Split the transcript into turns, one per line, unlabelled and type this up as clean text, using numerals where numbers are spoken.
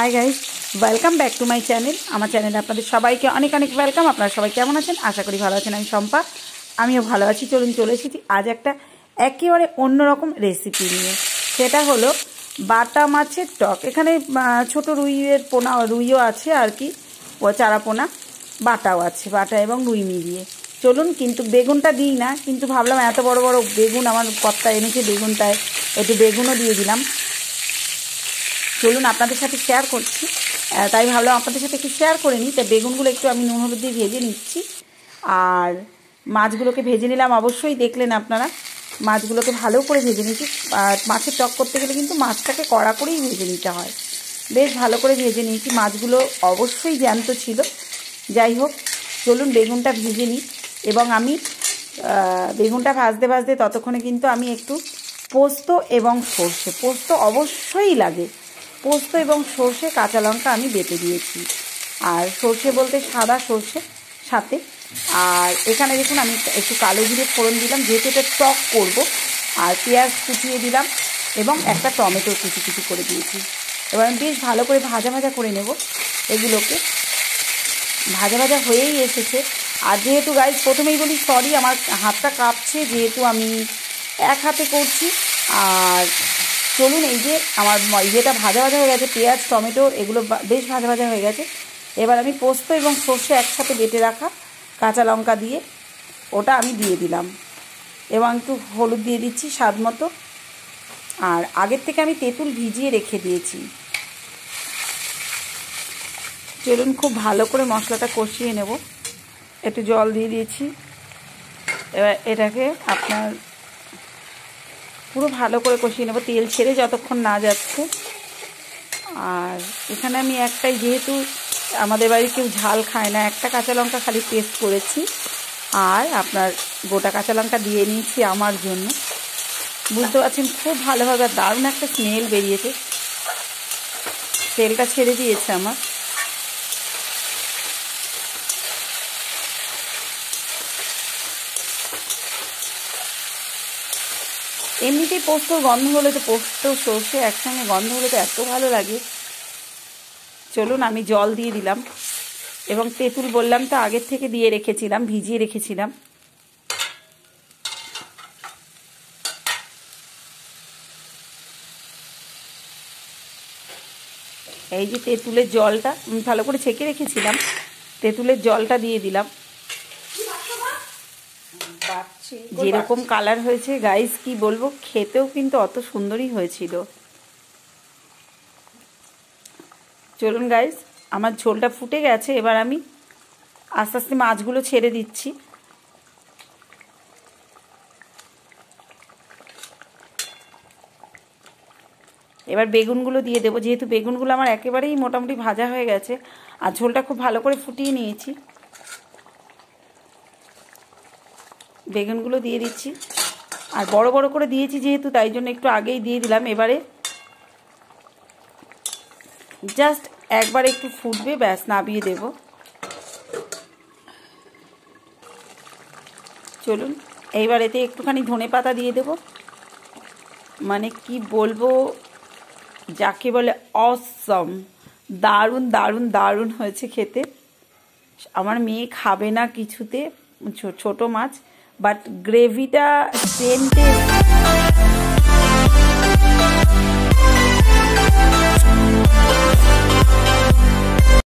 Hi guys welcome back to my channel আমার চ্যানেলে আপনাদের সবাইকে অনেক অনেক ওয়েলকাম। আপনারা সবাই কেমন আছেন? আশা করি ভালো আছেন। আমি শম্পা, আমিও ভালো আছি। চলুন চলে এসেছি আজ একটা একেবারে অন্যরকম রেসিপি নিয়ে। সেটা হলো বাটা মাছের টক। এখানে ছোট রুইয়ের পোনা, রুইও আছে আর কি, ও চারা পোনা, বাটাও আছে, বাটা এবং রুই মিলিয়ে। চলুন, কিন্তু বেগুনটা দিই না, কিন্তু ভাবলাম এত বড় বড় বেগুন আমার কর্তা এনেছে, বেগুনটায় একটু বেগুনও দিয়ে দিলাম। চলুন আপনাদের সাথে শেয়ার করছি, তাই ভাবলাম আপনাদের সাথে একটু শেয়ার করে নিই। তাই বেগুনগুলো একটু আমি নুন হলুদ দিয়ে ভেজে নিচ্ছি, আর মাছগুলোকে ভেজে নিলাম। অবশ্যই দেখলেন আপনারা, মাছগুলোকে ভালো করে ভেজে নিচ্ছি। আর মাছের টক করতে গেলে কিন্তু মাছটাকে কড়া করেই ভেজে নিতে হয়। বেশ ভালো করে ভেজে নিয়েছি, মাছগুলো অবশ্যই জ্যান্ত ছিল। যাই হোক, চলুন বেগুনটা ভেজে নিই। এবং আমি বেগুনটা ভাজতে ভাজতে ততক্ষণে কিন্তু আমি একটু পোস্ত এবং সর্ষে, পোস্ত অবশ্যই লাগে, পোস্ত এবং সর্ষে কাঁচা লঙ্কা আমি বেটে দিয়েছি। আর সর্ষে বলতে সাদা সর্ষে সাথে। আর এখানে দেখুন আমি একটু কালো জিরে ফোড়ন দিলাম, যেহেতু এটা টক করব। আর পেঁয়াজ কুচিয়ে দিলাম এবং একটা টমেটো কুচি কুচি করে দিয়েছি। এবার আমি বেশ ভালো করে ভাজা ভাজা করে নেব এগুলোকে। ভাজা ভাজা হয়েই এসেছে। আর যেহেতু গাইজ প্রথমেই বলি সরি, আমার হাতটা কাঁপছে, যেহেতু আমি এক হাতে করছি। আর চলুন, এই যে আমার ইয়েটা ভাজা ভাজা হয়ে গেছে, পেঁয়াজ টমেটো এগুলো বেশ ভাজা ভাজা হয়ে গেছে। এবার আমি পোস্ত এবং সর্ষে একসাথে বেটে রাখা কাঁচা লঙ্কা দিয়ে ওটা আমি দিয়ে দিলাম, এবং একটু হলুদ দিয়ে দিচ্ছি স্বাদ মতো। আর আগের থেকে আমি তেঁতুল ভিজিয়ে রেখে দিয়েছি। চলুন খুব ভালো করে মশলাটা কষিয়ে নেব। একটু জল দিয়ে দিয়েছি। এবার এটাকে আপনার পুরো ভালো করে কষিয়ে নেব, তেল ছেড়ে যতক্ষণ না যাচ্ছে। আর এখানে আমি একটাই, যেহেতু আমাদের বাড়ি কেউ ঝাল খায় না, একটা কাঁচা লঙ্কা খালি পেস্ট করেছি। আর আপনার গোটা কাঁচা লঙ্কা দিয়ে নিয়েছি আমার জন্য। বুঝতে পারছেন খুব ভালোভাবে দারুণ একটা স্মেল বেরিয়েছে, তেলটা ছেড়ে দিয়েছে আমার। এমনিতেই পোস্তর গন্ধ হলে তো, পোস্ত সর্ষে একসঙ্গে গন্ধ হলে তো এত ভালো লাগে। চলুন আমি জল দিয়ে দিলাম, এবং তেঁতুল বললাম তো আগের থেকে দিয়ে রেখেছিলাম, ভিজিয়ে রেখেছিলাম। এই যে তেঁতুলের জলটা আমি ভালো করে ছেঁকে রেখেছিলাম, তেঁতুলের জলটা দিয়ে দিলাম। যেরকম কালার হয়েছে গাইস কি বলবো, খেতেও কিন্তু অত সুন্দরই হয়েছিল। চলুন গাইস, আমার ঝোলটা ফুটে গেছে। এবার আমি আস্তে আস্তে মাছগুলো ছেড়ে দিচ্ছি। এবার বেগুনগুলো দিয়ে দেবো, যেহেতু বেগুনগুলো আমার একেবারেই মোটামুটি ভাজা হয়ে গেছে। আর ঝোলটা খুব ভালো করে ফুটিয়ে নিয়েছি। বেগুনগুলো দিয়ে দিচ্ছি, আর বড় বড় করে দিয়েছি যেহেতু, তাই জন্য একটু আগেই দিয়ে দিলাম। এবারে জাস্ট একবার একটু ফুটবে, ব্যাস নামিয়ে দেব। চলুন এইবার এতে একটুখানি ধনেপাতা দিয়ে দেব। মানে কি বলবো, যাকে বলে অসম, দারুণ দারুণ দারুণ হয়েছে খেতে। আমার মেয়ে খাবে না কিছুতে ছোট মাছ, বাট গ্রেভিটা সেন্টে